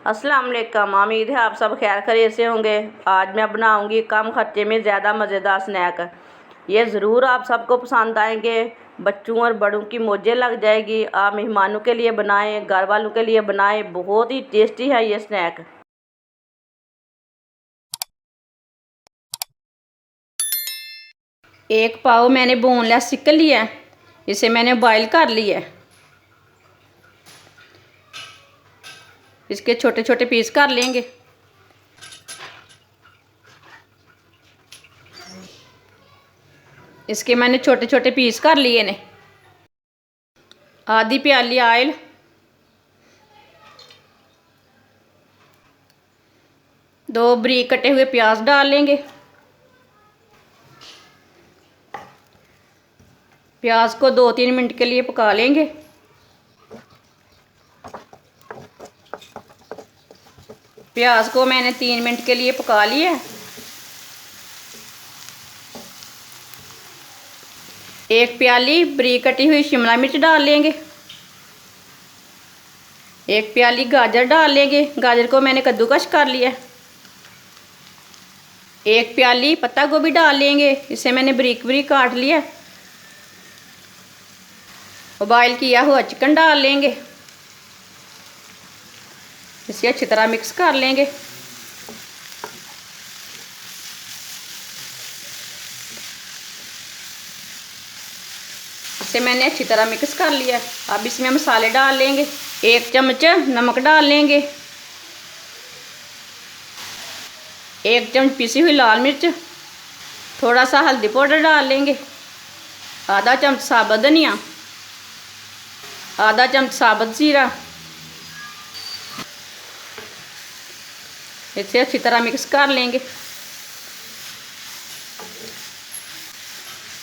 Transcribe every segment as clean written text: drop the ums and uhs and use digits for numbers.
अस्सलाम वालेकुम। उम्मीद है आप सब खैर खैरियत से होंगे। आज मैं बनाऊंगी कम खर्चे में ज़्यादा मज़ेदार स्नैक। ये ज़रूर आप सबको पसंद आएंगे। बच्चों और बड़ों की मौजें लग जाएगी। आप मेहमानों के लिए बनाएं, घर वालों के लिए बनाएं। बहुत ही टेस्टी है ये स्नैक। एक पाव मैंने बोनलेस चिकन लिया है, इसे मैंने बॉईल कर लिया है। इसके छोटे छोटे पीस कर लेंगे। इसके मैंने छोटे छोटे पीस कर लिए ने। आधी प्याली ऑयल, 2 बारीक कटे हुए प्याज डाल लेंगे। प्याज को 2-3 मिनट के लिए पका लेंगे। प्याज को मैंने 3 मिनट के लिए पका लिया। एक प्याली बारीक कटी हुई शिमला मिर्च डाल लेंगे। एक प्याली गाजर डाल लेंगे। गाजर को मैंने कद्दूकस कर लिया। एक प्याली पत्ता गोभी डाल लेंगे, इसे मैंने बारीक बारीक काट लिया। बॉईल किया हुआ चिकन डाल लेंगे। इसे अच्छी तरह मिक्स कर लेंगे। इसे मैंने अच्छी तरह मिक्स कर लिया। अब इसमें मसाले डाल लेंगे। 1 चम्मच नमक डाल लेंगे। 1 चम्मच पिसी हुई लाल मिर्च। थोड़ा सा हल्दी पाउडर डाल लेंगे। आधा चम्मच साबुत धनिया। आधा चम्मच साबुत जीरा। इसे अच्छी तरह मिक्स कर लेंगे।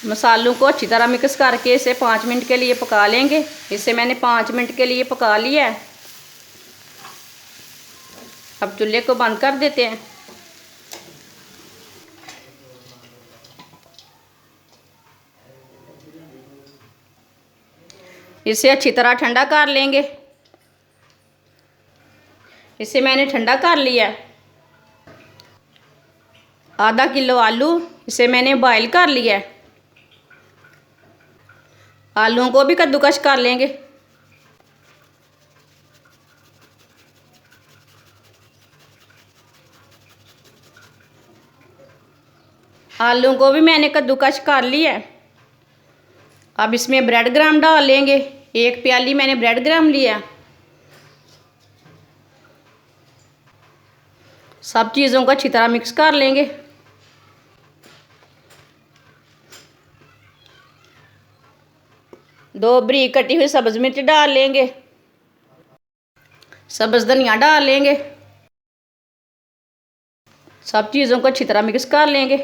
मसालों को अच्छी तरह मिक्स करके इसे 5 मिनट के लिए पका लेंगे। इसे मैंने 5 मिनट के लिए पका लिया है। अब चूल्हे को बंद कर देते हैं। इसे अच्छी तरह ठंडा कर लेंगे। इसे मैंने ठंडा कर लिया है। आधा किलो आलू, इसे मैंने बॉईल कर लिया है। आलूओं को भी कद्दूकस कर लेंगे। आलूओं को भी मैंने कद्दूकस कर लिया है। अब इसमें ब्रेड क्रम्ब डाल लेंगे। 1 प्याली मैंने ब्रेड क्रम्ब लिया। सब चीज़ों को अच्छी तरह मिक्स कर लेंगे। दो बारीक कटी हुई सब्ज मिर्च डाल लेंगे। सब्ज धनिया डाल लेंगे। सब चीज़ों को अच्छी तरह मिक्स कर लेंगे।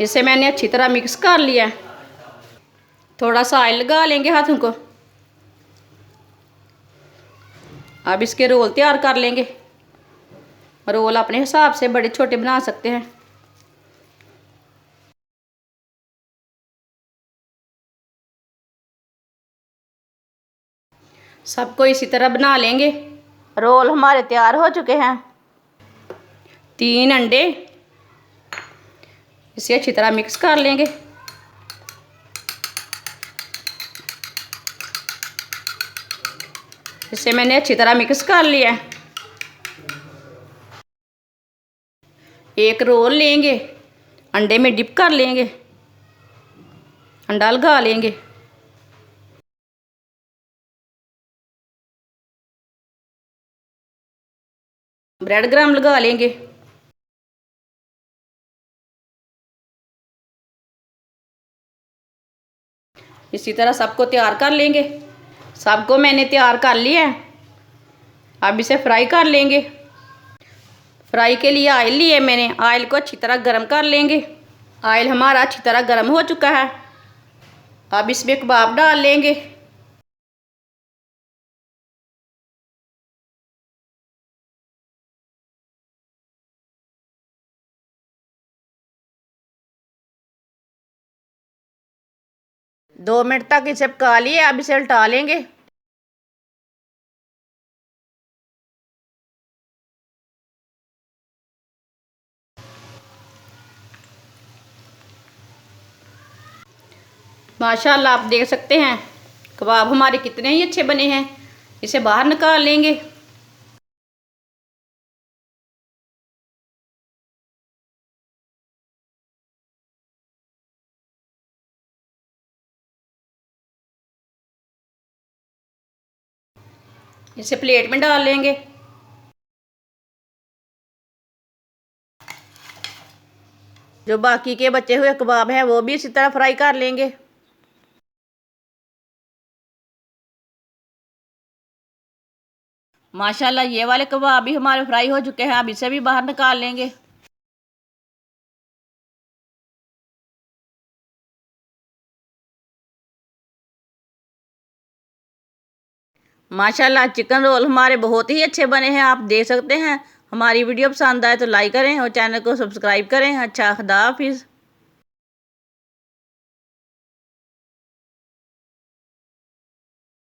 इसे मैंने अच्छी तरह मिक्स कर लिया। थोड़ा सा ऑयल लगा लेंगे हाथों को। अब इसके रोल तैयार कर लेंगे। रोल अपने हिसाब से बड़े छोटे बना सकते हैं। सबको इसी तरह बना लेंगे। रोल हमारे तैयार हो चुके हैं। 3 अंडे, इसे अच्छी तरह मिक्स कर लेंगे। इसे मैंने अच्छी तरह मिक्स कर लिया। एक रोल लेंगे, अंडे में डिप कर लेंगे, अंडा लगा लेंगे। ब्रेड क्रम्ब लगा लेंगे। इसी तरह सबको तैयार कर लेंगे। सबको मैंने तैयार कर लिया है। अब इसे फ्राई कर लेंगे। फ्राई के लिए ऑयल लिए मैंने। ऑयल को अच्छी तरह गर्म कर लेंगे। ऑयल हमारा अच्छी तरह गर्म हो चुका है। अब इसमें कबाब डाल लेंगे। 2 मिनट तक इसे पका लिए, अब इसे उल्टा लेंगे। माशाल्लाह आप देख सकते हैं कबाब हमारे कितने ही अच्छे बने हैं। इसे बाहर निकाल लेंगे। इसे प्लेट में डाल लेंगे। जो बाकी के बचे हुए कबाब हैं वो भी इसी तरह फ्राई कर लेंगे। माशाल्लाह ये वाले कबाब भी हमारे फ्राई हो चुके हैं, अब इसे भी बाहर निकाल लेंगे। माशाल्लाह चिकन रोल हमारे बहुत ही अच्छे बने हैं, आप देख सकते हैं। हमारी वीडियो पसंद आए तो लाइक करें और चैनल को सब्सक्राइब करें। अच्छा, खुदा हाफिज़।